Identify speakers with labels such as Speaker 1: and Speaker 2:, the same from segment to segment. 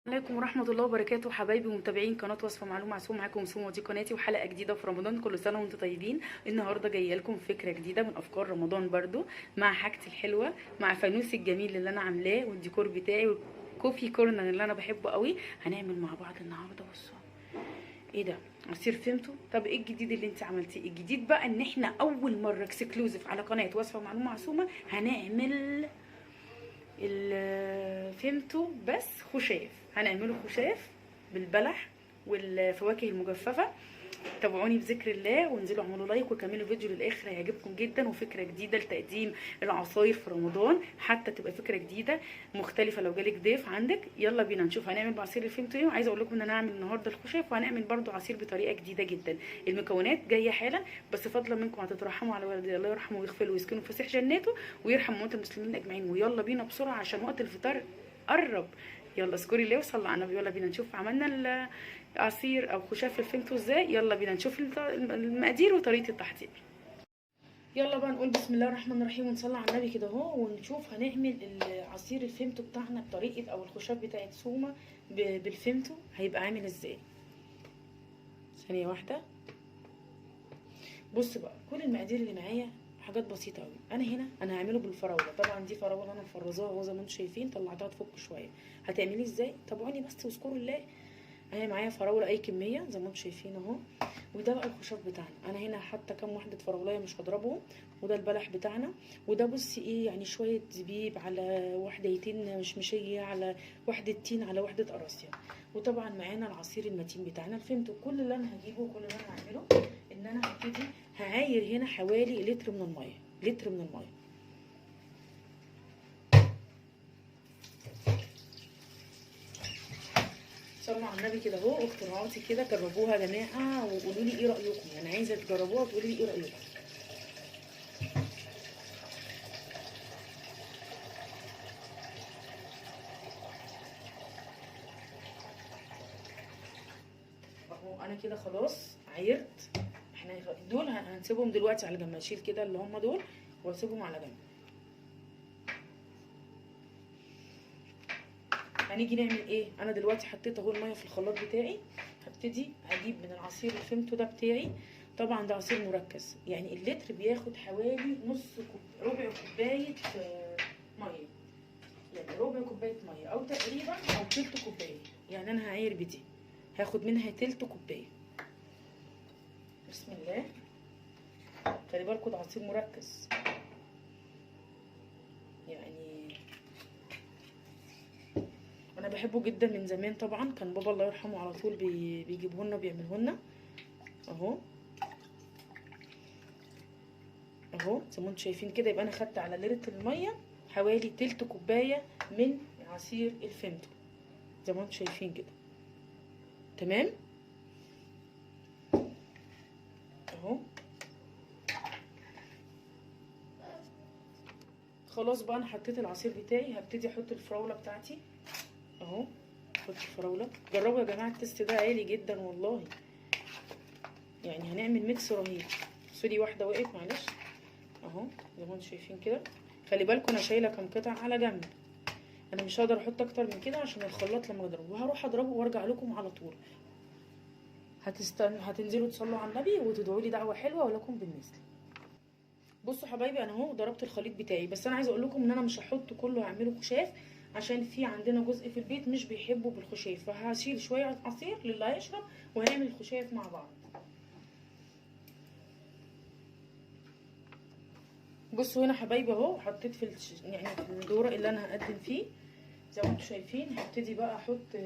Speaker 1: عليكم ورحمة الله وبركاته حبايبي ومتابعين قناة وصفة معلومة معصوم. معاكم سومة، دي قناتي وحلقة جديدة في رمضان. كل سنة وانتم طيبين. النهاردة جاية لكم فكرة جديدة من أفكار رمضان برضو، مع حاجتي الحلوة، مع فانوسي الجميل اللي أنا عاملاه والديكور بتاعي والكوفي كورنر اللي أنا بحبه قوي. هنعمل مع بعض النهاردة. بصوا ايه ده، عصير فيمتو. طب ايه الجديد اللي انت عملتيه؟ الجديد بقى ان احنا اول مرة اكسكلوزيف على قناة وصفة معلومة معصومة هنعمل الفيمتو بس خشاف. هنعمله خشاف بالبلح والفواكه المجففه. تابعوني بذكر الله وانزلوا اعملوا لايك وكملوا الفيديو للاخر، هيعجبكم جدا. وفكره جديده لتقديم العصاير في رمضان، حتى تبقى فكره جديده مختلفه لو جالك ضيف عندك. يلا بينا نشوف هنعمل بعصير الفيمتو ايه. وعايزه اقول لكم ان انا هعمل النهارده الخشاف، وهنعمل برده عصير بطريقه جديده جدا. المكونات جايه حالا، بس فضلا منكم هتترحموا على والدي، الله يرحمه ويغفر له ويسكنه في فسيح جناته ويرحم موتى المسلمين اجمعين. ويلا بينا بسرعه عشان وقت الفطار قرب. يلا اذكري الله وصلي على النبي. يلا بينا نشوف عملنا العصير او خشاف الفيمتو ازاي. يلا بينا نشوف المقادير وطريقه التحضير. يلا بقى نقول بسم الله الرحمن الرحيم ونصلي على النبي كده اهو، ونشوف هنعمل العصير الفيمتو بتاعنا بطريقه او الخشاف بتاعت سومه بالفيمتو هيبقى عامل ازاي. ثانيه واحده. بص بقى، كل المقادير اللي معايا حاجات بسيطه قوي. انا هعمله بالفراوله. طبعا دي فراوله انا مفرزاها اهو زي ما انتم شايفين، طلعتها تفك شويه. هتعمليه ازاي؟ تابعوني بس واذكروا الله. انا معايا فراوله اي كميه زي ما انتم شايفين اهو. وده بقى الخشاف بتاعنا. انا هنا حاطه كام واحده فراولايه مش هضربهم. وده البلح بتاعنا. وده بصي ايه، يعني شويه زبيب على واحدتين مشمشيه على واحده تين على واحده قراصيه. وطبعا معانا العصير المتين بتاعنا الفيمتو. كل اللي انا هجيبه وكل اللي انا هعمله ان انا هبتدي هعاير هنا حوالي لتر من الميه. لتر من الميه. صلوا على النبي كده اهو. اختراعاتي كده، جربوها يا جماعه وقولوا لي ايه رايكم. يعني عايزه تجربوها وتقولوا لي ايه رايكم. اهو انا كده خلاص عايرت. احنا دول هنسيبهم دلوقتي على جنب. اشيل كده اللي هم دول واسيبهم على جنب. هنيجي نعمل ايه. انا دلوقتي حطيت اهو الميه في الخلاط بتاعي. هبتدي اجيب من العصير الفيمتو ده بتاعي. طبعا ده عصير مركز، يعني اللتر بياخد حوالي ربع كوبايه ميه. يعني ربع كوبايه ميه او تقريبا او تلت كوبايه. يعني انا هعاير بدي هاخد منها تلت كوبايه. بسم الله. خلي بالكوا ده عصير مركز. يعني انا بحبه جدا من زمان. طبعا كان بابا الله يرحمه على طول بيجيبه لنا وبيعمله لنا اهو. اهو زي ما انتم شايفين كده. يبقى انا خدت على لتر الميه حوالي تلت كوبايه من عصير الفيمتو زي ما انتم شايفين كده. تمام اهو. خلاص بقى انا حطيت العصير بتاعي. هبتدي احط الفراوله بتاعتي اهو. احط الفراوله. جربوا يا جماعه، التست ده عالي جدا والله. يعني هنعمل ميكس رهيب. سوري واحده وقفت معلش اهو زي ما انتم شايفين كده. خلي بالكم انا شايله كام قطعه على جنب. انا مش هقدر احط اكتر من كده عشان الخلاط لما اضربه. وهروح اضربه وارجع لكم على طول. هتنزلوا تصلوا على النبي وتدعوا لي دعوه حلوه ولكم بالمثل. بصوا حبايبي، انا اهو ضربت الخليط بتاعي. بس انا عايزه اقول لكم ان انا مش هحط كله، هعمله خشاف عشان في عندنا جزء في البيت مش بيحبوا بالخشاف. فهشيل شويه عصير للي هيشرب وهنعمل الخشاف مع بعض. بصوا هنا حبايبي اهو. حطيت يعني في الدورق اللي انا هقدم فيه زي ما انتم شايفين. هبتدي بقى احط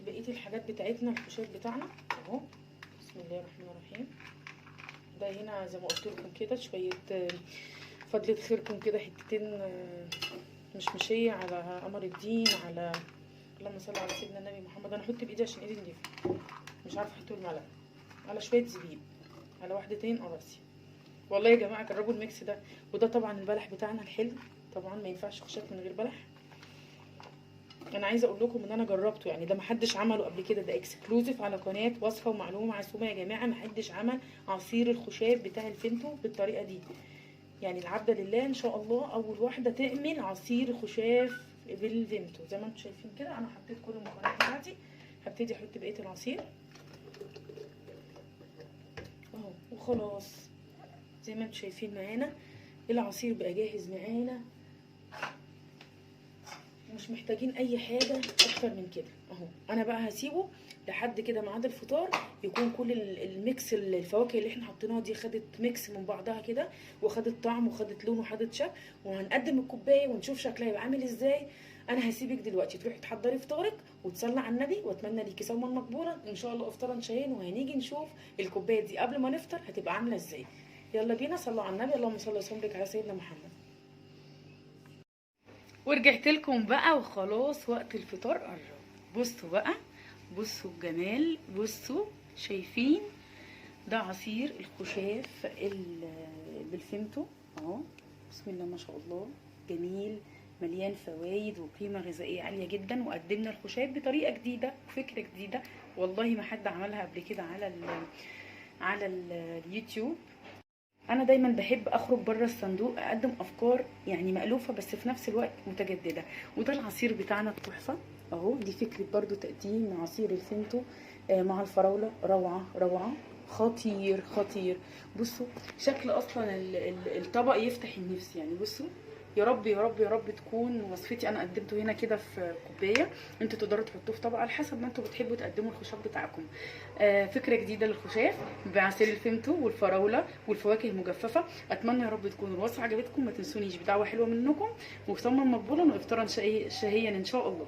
Speaker 1: بقيه الحاجات بتاعتنا الخشاف بتاعنا اهو. بسم الله الرحمن الرحيم. ده هنا زي ما قلت لكم كده شويه فضلة خيركم كده حتتين مشمشيه على قمر الدين على اللهم صل على سيدنا النبي محمد. انا احط بايدي عشان ايدي نضيفه. مش عارفه احط المعلقه. على شويه زبيب على واحدتين قراصي. والله يا جماعه جربوا الميكس ده. وده طبعا البلح بتاعنا الحلو. طبعا ما ينفعش خشاف من غير بلح. انا عايزه اقول لكم ان انا جربته. يعني ده محدش عمله قبل كده. ده اكسكلوزيف على قناه وصفه ومعلومه معصومه يا جماعه. محدش عمل عصير الخشاف بتاع الفيمتو بالطريقه دي. يعني العبده لله ان شاء الله اول واحده تعمل عصير خشاف بالفيمتو زي ما انتم شايفين كده. انا حطيت كل المكونات بتاعتي، هبتدي احط بقيه العصير اهو وخلاص. زي ما انتم شايفين معانا العصير بقى جاهز معانا، مش محتاجين اي حاجه اكتر من كده اهو. انا بقى هسيبه لحد كده ميعاد الفطار، يكون كل الميكس الفواكه اللي احنا حطيناها دي خدت ميكس من بعضها كده، وخدت طعم وخدت لون وخدت شكل، وهنقدم الكوبايه ونشوف شكلها هيبقى عامل ازاي. انا هسيبك دلوقتي تروحي تحضري فطارك وتصلي على النبي، واتمنى ليكي صوما مقبولا ان شاء الله، افطارا شهيا، وهنيجي نشوف الكوبايه دي قبل ما نفطر هتبقى عامله ازاي. يلا بينا، صلوا على النبي، اللهم صل وسلم على سيدنا محمد. ورجعت لكم بقى وخلاص وقت الفطار قرب. بصوا بقى، بصوا الجمال، بصوا شايفين ده عصير الخشاف بالفيمتو اهو. بسم الله ما شاء الله، جميل مليان فوائد وقيمه غذائيه عاليه جدا. وقدمنا الخشاف بطريقه جديده وفكره جديده، والله ما حد عملها قبل كده على اليوتيوب. انا دايما بحب اخرج بره الصندوق، اقدم افكار يعني مألوفه بس في نفس الوقت متجدده. وده العصير بتاعنا التحفه اهو. دي فكره برضو تقديم عصير الفيمتو مع الفراوله، روعه روعه، خطير خطير. بصوا شكل اصلا الطبق يفتح النفس يعني. بصوا يا رب يا رب يا رب تكون وصفتي انا قدمته هنا كده في كوبايه، انتوا تقدروا تحطوه في طبق على حسب ما انتوا بتحبوا تقدموا الخشاف بتاعكم. فكره جديده للخشاف بعصير الفيمتو والفراوله والفواكه المجففه. اتمنى يا رب تكون الوصفه عجبتكم. ما تنسونيش بدعوه حلوه منكم وصوما مقبولا وافطارا شهيا ان شاء الله.